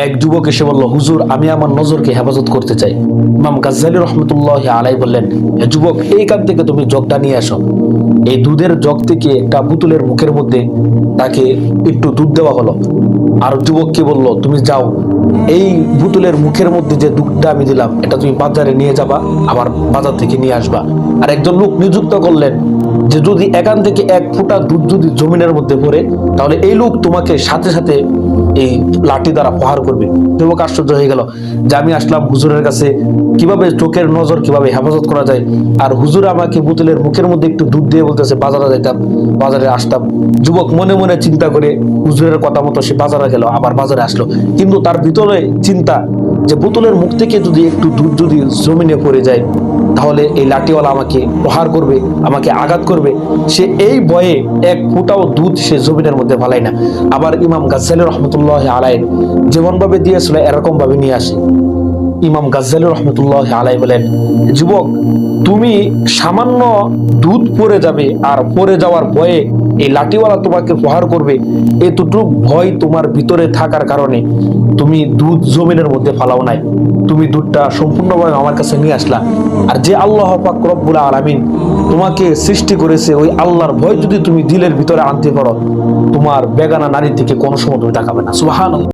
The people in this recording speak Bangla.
এক যুবক এসে বলল, হুজুর আমি আমার নজরকে হেফাজত করতে চাই। ইমাম গাজ্জালী রহমতুল্লাহ আলাই বললেন, হে যুবক, এইখান থেকে তুমি জগটা নিয়ে আসো। এই দুধের জগ থেকে একটা পুতুলের মুখের মধ্যে তাকে একটু দুধ দেওয়া হলো। আর যুবককে বলল, তুমি যাও, এই পুতুলের মুখের মধ্যে যে দুধটা আমি দিলাম এটা তুমি বাজারে নিয়ে যাবা, আবার বাজার থেকে নিয়ে আসবা। আর একজন লোক নিযুক্ত করলেন যে যদি এখান থেকে এক ফোঁটা দুধ যদি জমিনের মধ্যে পড়ে, তাহলে এই লোক তোমাকে সাথে সাথে এই লাঠি দ্বারা প্রহার করবে। যুবক আশ্চর্য হয়ে গেল যে আমি আসলাম হুজুরের কাছে, কিভাবে চোখের নজর কিভাবে হেফাজত করা যায়, আর হুজুর আমাকে পুতুলের মুখের মধ্যে একটু দুধ দিয়ে বলতেছে বাজারে যাইতাম, বাজারে আসতাম। যুবক মনে মনে চিন্তা করে হুজুরের কথা মতো সে বাজারে গেল, আবার বাজারে আসলো। কিন্তু তার ভিতরে চিন্তা যে পুতুলের মুখ থেকে যদি একটু দুধ যদি জমিনে পড়ে যায়, তাহলে এই লাঠিওয়ালা আমাকে প্রহার করবে, আমাকে আঘাত করবে। সে এই ভয়ে এক ফোঁটাও দুধ সে জমিনের মধ্যে ফালায় না। আবার ইমাম গাজ্জালী রহমতুল্লাহ আলাই যেমন ভাবে দিয়েছিল এরকম ভাবে নিয়ে আসে। ইমাম গাজ্জালী রহমতুল্লাহ আলাই বলেন, যুবক, তুমি সামান্য দুধ পড়ে যাবে আর পড়ে যাওয়ার ভয়ে এই লাঠিওয়ালা তোমাকে প্রহার করবে, এতটুকু ভয় তোমার ভিতরে থাকার কারণে তুমি দুধ জমিনের মধ্যে ফালাও নাই, তুমি দুধটা সম্পূর্ণভাবে আমার কাছে নিয়ে আসলা। আর যে আল্লাহ পাক রব্বুল আলামিন তোমাকে সৃষ্টি করেছে, ওই আল্লাহর ভয় যদি তুমি দিলের ভিতরে আনতে পারো, তোমার বেগানা নারীর দিকে কোনো সময় তুমি তাকাবে না। সুবহানাল্লাহ।